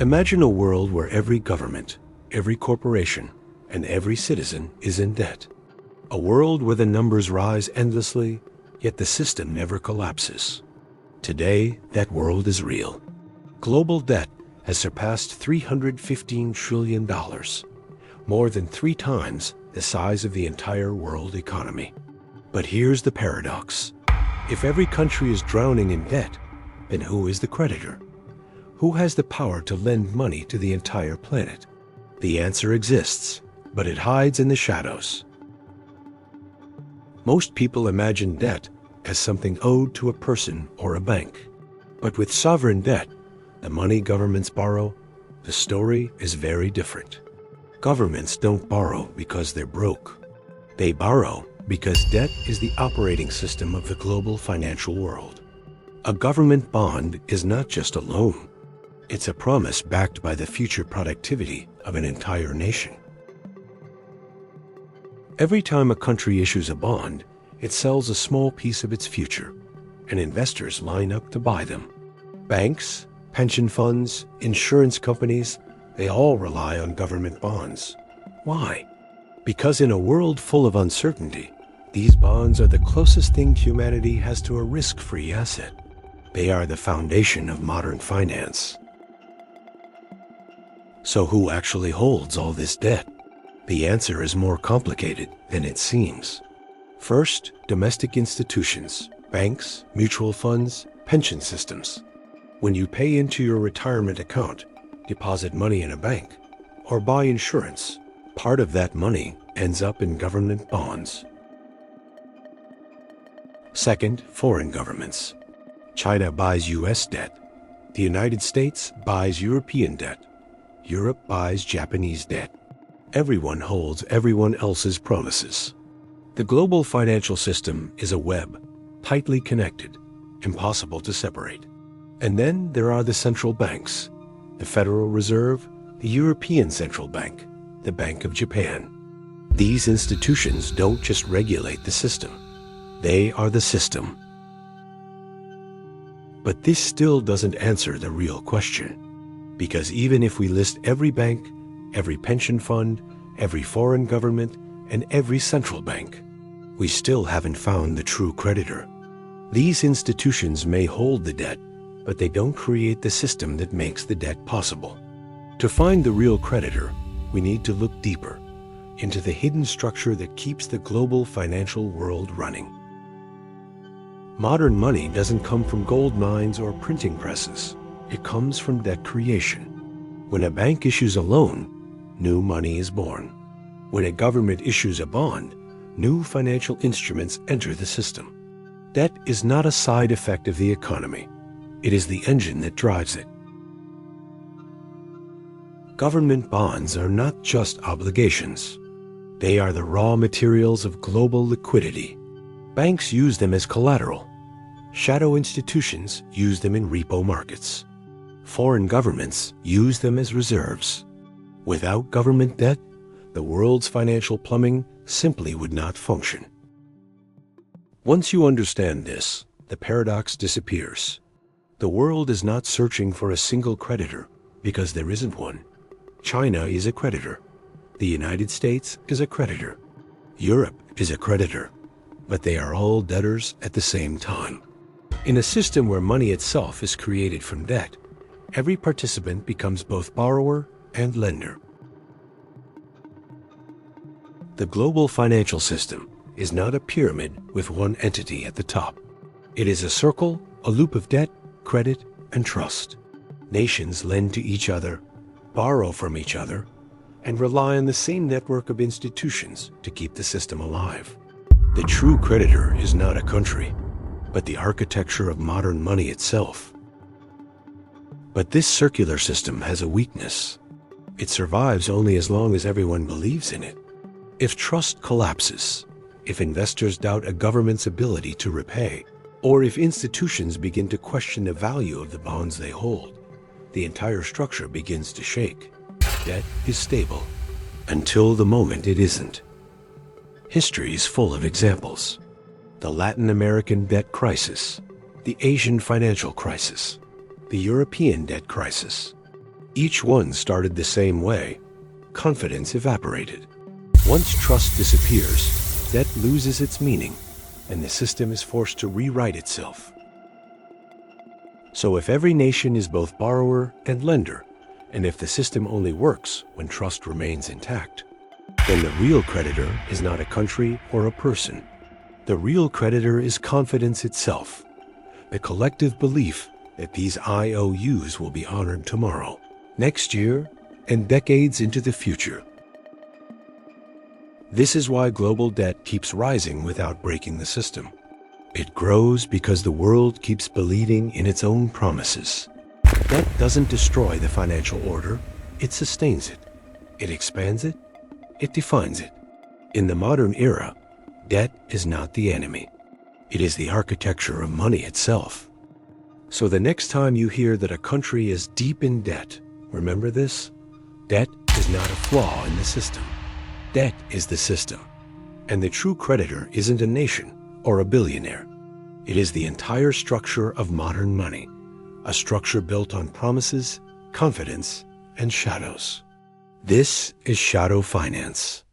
Imagine a world where every government, every corporation, and every citizen is in debt. A world where the numbers rise endlessly, yet the system never collapses. Today, that world is real. Global debt has surpassed $315 trillion, more than 3 times the size of the entire world economy. But here's the paradox. If every country is drowning in debt, then who is the creditor? Who has the power to lend money to the entire planet? The answer exists, but it hides in the shadows. Most people imagine debt as something owed to a person or a bank. But with sovereign debt, the money governments borrow, the story is very different. Governments don't borrow because they're broke. They borrow because debt is the operating system of the global financial world. A government bond is not just a loan. It's a promise backed by the future productivity of an entire nation. Every time a country issues a bond, it sells a small piece of its future, and investors line up to buy them. Banks, pension funds, insurance companies, they all rely on government bonds. Why? Because in a world full of uncertainty, these bonds are the closest thing humanity has to a risk-free asset. They are the foundation of modern finance. So who actually holds all this debt? The answer is more complicated than it seems. First, domestic institutions, banks, mutual funds, pension systems. When you pay into your retirement account, deposit money in a bank, or buy insurance, part of that money ends up in government bonds. Second, foreign governments. China buys US debt. The United States buys European debt. Europe buys Japanese debt. Everyone holds everyone else's promises. The global financial system is a web, tightly connected, impossible to separate. And then there are the central banks, the Federal Reserve, the European Central Bank, the Bank of Japan. These institutions don't just regulate the system. They are the system. But this still doesn't answer the real question. Because even if we list every bank, every pension fund, every foreign government, and every central bank, we still haven't found the true creditor. These institutions may hold the debt, but they don't create the system that makes the debt possible. To find the real creditor, we need to look deeper into the hidden structure that keeps the global financial world running. Modern money doesn't come from gold mines or printing presses. It comes from debt creation. When a bank issues a loan, new money is born. When a government issues a bond, new financial instruments enter the system. Debt is not a side effect of the economy. It is the engine that drives it. Government bonds are not just obligations. They are the raw materials of global liquidity. Banks use them as collateral. Shadow institutions use them in repo markets. Foreign governments use them as reserves. Without government debt, the world's financial plumbing simply would not function. Once you understand this, the paradox disappears. The world is not searching for a single creditor because there isn't one. China is a creditor. The United States is a creditor. Europe is a creditor. But they are all debtors at the same time. In a system where money itself is created from debt, every participant becomes both borrower and lender. The global financial system is not a pyramid with one entity at the top. It is a circle, a loop of debt, credit, and trust. Nations lend to each other, borrow from each other, and rely on the same network of institutions to keep the system alive. The true creditor is not a country, but the architecture of modern money itself. But this circular system has a weakness. It survives only as long as everyone believes in it. If trust collapses, if investors doubt a government's ability to repay, or if institutions begin to question the value of the bonds they hold, the entire structure begins to shake. Debt is stable until the moment it isn't. History is full of examples. The Latin American debt crisis, the Asian financial crisis, the European debt crisis. Each one started the same way. Confidence evaporated. Once trust disappears, debt loses its meaning, and the system is forced to rewrite itself. So if every nation is both borrower and lender, and if the system only works when trust remains intact, then the real creditor is not a country or a person. The real creditor is confidence itself, the collective belief that these IOUs will be honored tomorrow, next year, and decades into the future. This is why global debt keeps rising without breaking the system. It grows because the world keeps believing in its own promises. Debt doesn't destroy the financial order, it sustains it. It expands it, it defines it. In the modern era, debt is not the enemy. It is the architecture of money itself. So the next time you hear that a country is deep in debt, remember this: debt is not a flaw in the system. Debt is the system. And the true creditor isn't a nation or a billionaire. It is the entire structure of modern money, a structure built on promises, confidence, and shadows. This is shadow finance.